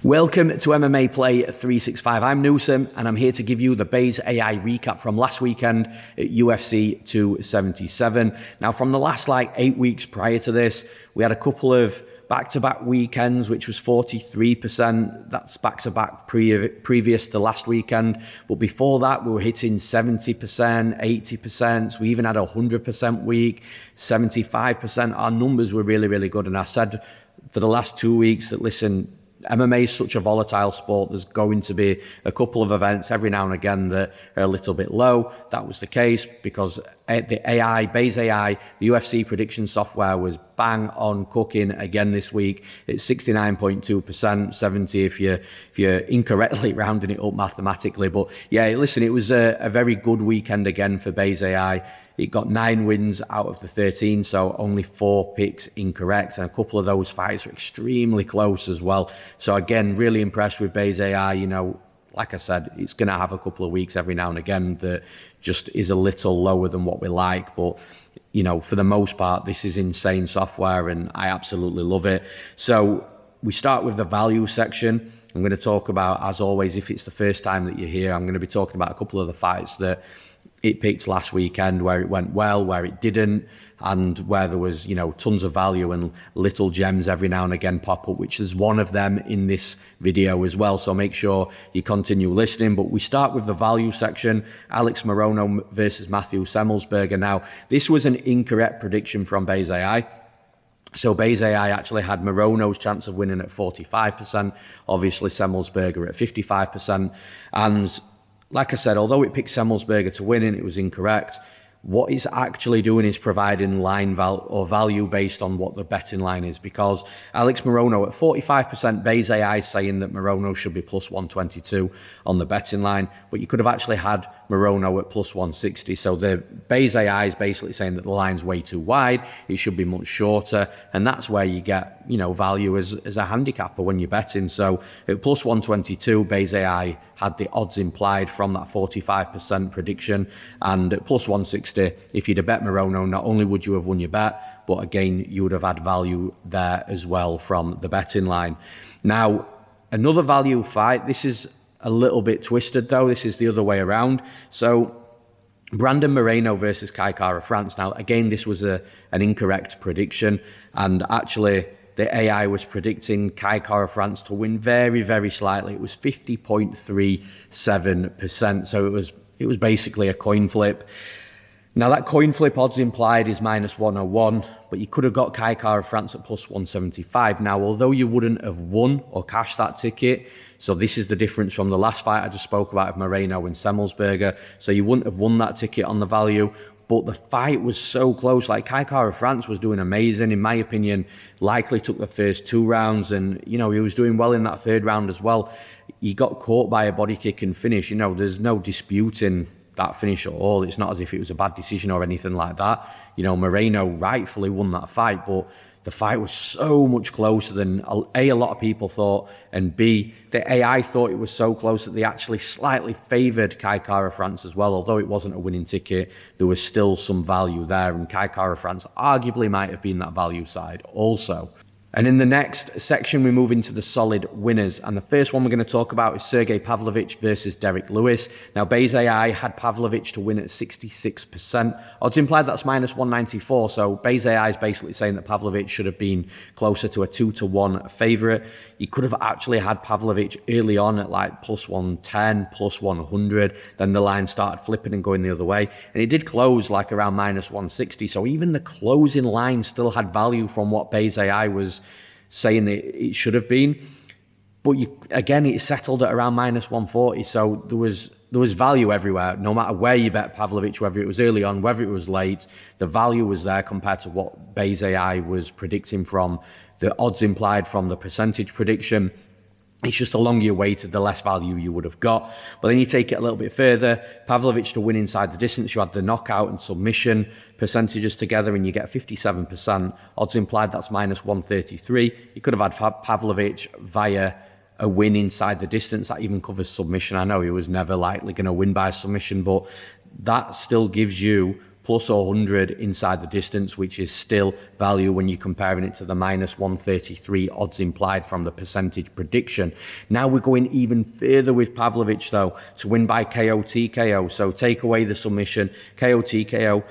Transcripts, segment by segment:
Welcome to MMAPlay365. I'm Newsome, and I'm here to give you the Base AI recap from last weekend at UFC 277. Now, from the last 8 weeks prior to this, we had a couple of back-to-back weekends, which was 43%. That's back-to-back previous to last weekend. But before that, we were hitting 70%, 80%. We even had a 100% week, 75%. Our numbers were really, really good. And I said for the last 2 weeks that, listen, MMA is such a volatile sport. There's going to be a couple of events every now and again that are a little bit low. That was the case because the AI, Base AI, the UFC prediction software was bang on cooking again this week. It's 69.2%, 70 if you're incorrectly rounding it up mathematically. But yeah, listen, it was a very good weekend again for Base AI. It got 9 wins out of the 13, so only 4 picks incorrect. And a couple of those fights were extremely close as well. So again, really impressed with Base AI. You know, like I said, it's going to have a couple of weeks every now and again that just is a little lower than what we like. But, you know, for the most part, this is insane software and I absolutely love it. So we start with the value section. I'm going to talk about, as always, if it's the first time that you're here, I'm going to be talking about a couple of the fights that it picked last weekend, where it went well, where it didn't, and where there was, you know, tons of value and little gems every now and again pop up, which is one of them in this video as well. So make sure you continue listening. But we start with the value section. Alex Morono versus Matthew Semelsberger. Now, this was an incorrect prediction from Base AI. So Base AI actually had Morono's chance of winning at 45%, obviously Semelsberger at 55%. And like I said, although it picked Semelsberger to win and it was incorrect, what it's actually doing is providing line value based on what the betting line is, because Alex Morono at 45%, Base AI is saying that Morono should be plus 122 on the betting line, but you could have actually had Morono at plus 160. So the Base AI is basically saying that the line's way too wide, it should be much shorter, and that's where you get, you know, value as a handicapper when you're betting. So at plus 122, Base AI had the odds implied from that 45% prediction, and at plus 160, if you'd have bet Morono, not only would you have won your bet, but again, you would have had value there as well from the betting line. Now, another value fight, this is a little bit twisted though, this is the other way around. So Brandon Moreno versus Kaicara France. Now, again, this was an incorrect prediction, and actually the AI was predicting Kaicara France to win very, very slightly. It was 50.37%. So it was basically a coin flip. Now, that coin flip odds implied is minus 101, but you could have got Kaicara France at plus 175. Now, although you wouldn't have won or cashed that ticket, so this is the difference from the last fight I just spoke about of Moreno and Semelsberger. So you wouldn't have won that ticket on the value, but the fight was so close. Like, Kaicara France was doing amazing. In my opinion, likely took the first 2 rounds, and, you know, he was doing well in that 3rd round as well. He got caught by a body kick and finish. You know, there's no disputing that finish at all. It's not as if it was a bad decision or anything like that. You know, Moreno rightfully won that fight, but the fight was so much closer than A, a lot of people thought, and B, the AI thought it was so close that they actually slightly favoured Kaicara France as well. Although it wasn't a winning ticket, there was still some value there, and Kaicara France arguably might have been that value side also. And in the next section, we move into the solid winners. And the first one we're going to talk about is Sergey Pavlovich versus Derrick Lewis. Now, Base AI had Pavlovich to win at 66%. Odds implied that's minus 194. So Base AI is basically saying that Pavlovich should have been closer to a 2-1 favourite. You could have actually had Pavlovich early on at plus 110, plus 100. Then the line started flipping and going the other way. And it did close around minus 160. So even the closing line still had value from what Base AI was saying that it should have been. But again, it settled at around minus 140. So there was value everywhere, no matter where you bet Pavlovich, whether it was early on, whether it was late. The value was there compared to what Base AI was predicting from the odds implied from the percentage prediction. It's just the longer you waited, the less value you would have got. But then you take it a little bit further. Pavlovich to win inside the distance, you had the knockout and submission percentages together, and you get 57%. Odds implied, that's minus 133. You could have had Pavlovich via a win inside the distance. That even covers submission. I know he was never likely going to win by submission, but that still gives you plus 100 inside the distance, which is still value when you're comparing it to the minus 133 odds implied from the percentage prediction. Now we're going even further with Pavlovich though, to win by KO TKO. So take away the submission, KO TKO,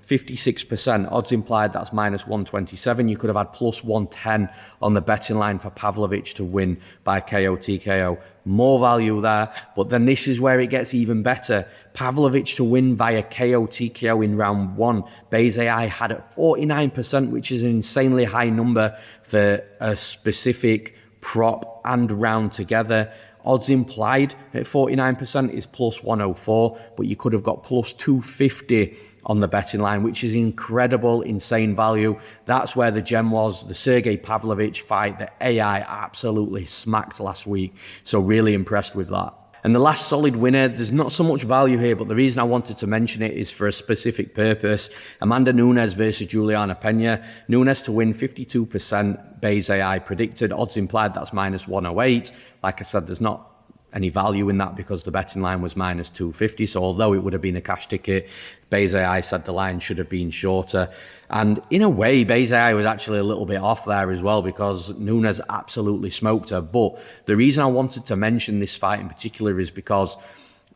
56% odds implied, that's minus 127. You could have had plus 110 on the betting line for Pavlovich to win by KO TKO. More value there, but then this is where it gets even better. Pavlovich to win via KO TKO in round 1. Bayes AI had at 49%, which is an insanely high number for a specific prop and round together. Odds implied at 49% is plus 104, but you could have got plus 250 on the betting line, which is incredible, insane value. That's where the gem was. The Sergey Pavlovich fight that AI absolutely smacked last week. So really impressed with that. And the last solid winner, there's not so much value here, but the reason I wanted to mention it is for a specific purpose. Amanda Nunes versus Julianna Pena. Nunes to win 52%, Bayes AI predicted. Odds implied, that's minus 108. Like I said, there's not any value in that because the betting line was minus 250. So although it would have been a cash ticket, Bayes AI said the line should have been shorter. And in a way, Bayes AI was actually a little bit off there as well because Nunes absolutely smoked her. But the reason I wanted to mention this fight in particular is because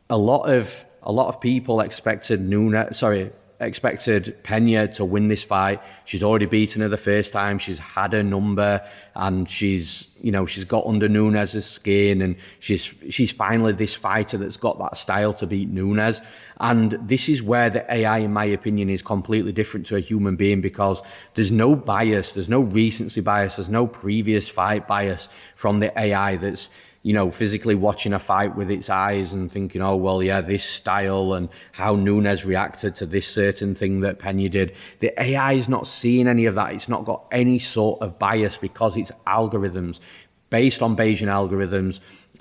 a lot of people expected Pena to win this fight. She's already beaten her the first time. She's had her number and she's got under Nunes' skin and she's finally this fighter that's got that style to beat Nunes. And this is where the AI, in my opinion, is completely different to a human being because there's no bias, there's no recency bias, there's no previous fight bias from the AI that's physically watching a fight with its eyes and thinking, oh, well, yeah, this style and how Nunes reacted to this certain thing that Pena did. The AI is not seeing any of that. It's not got any sort of bias because it's algorithms based on Bayesian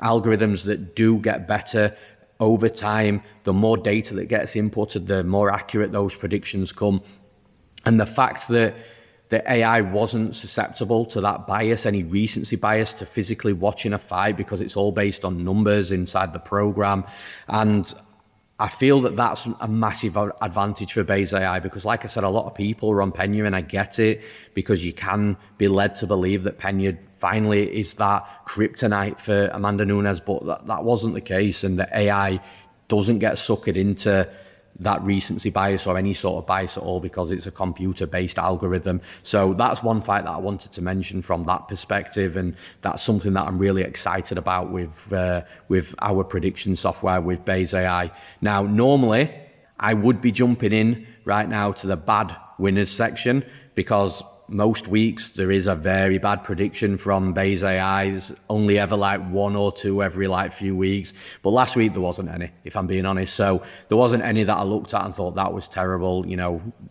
algorithms that do get better over time. The more data that gets inputted, the more accurate those predictions come. And the fact that the AI wasn't susceptible to that bias, any recency bias to physically watching a fight because it's all based on numbers inside the program. And I feel that that's a massive advantage for Bayes AI because, like I said, a lot of people are on Pena, and I get it because you can be led to believe that Pena finally is that kryptonite for Amanda Nunes, but that wasn't the case, and the AI doesn't get suckered into that recency bias or any sort of bias at all because it's a computer-based algorithm. So that's one fight that I wanted to mention from that perspective, and that's something that I'm really excited about with our prediction software with Bayes AI. Now, normally I would be jumping in right now to the bad winners section because most weeks there is a very bad prediction from Bayes AI's, only ever like one or two every like few weeks. But last week there wasn't any, if I'm being honest. So there wasn't any that I looked at and thought that was terrible.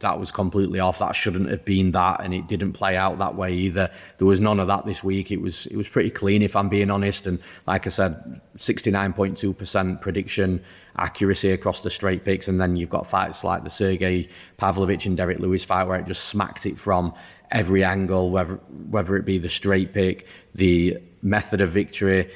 That was completely off. That shouldn't have been that. And it didn't play out that way either. There was none of that this week. It was pretty clean, if I'm being honest. And like I said, 69.2% prediction accuracy across the straight picks. And then you've got fights like the Sergey Pavlovich and Derrick Lewis fight where it just smacked it from every angle, whether it be the straight pick, the method of victory,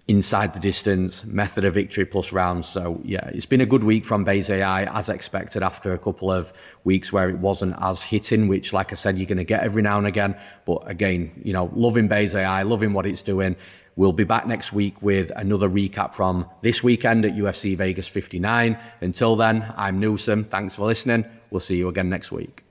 inside the distance, method of victory plus rounds. So yeah, it's been a good week from Bayes AI as expected after a couple of weeks where it wasn't as hitting, which like I said, you're going to get every now and again. But again, loving Bayes AI, loving what it's doing. We'll be back next week with another recap from this weekend at UFC Vegas 59. Until then, I'm Newsome. Thanks for listening. We'll see you again next week.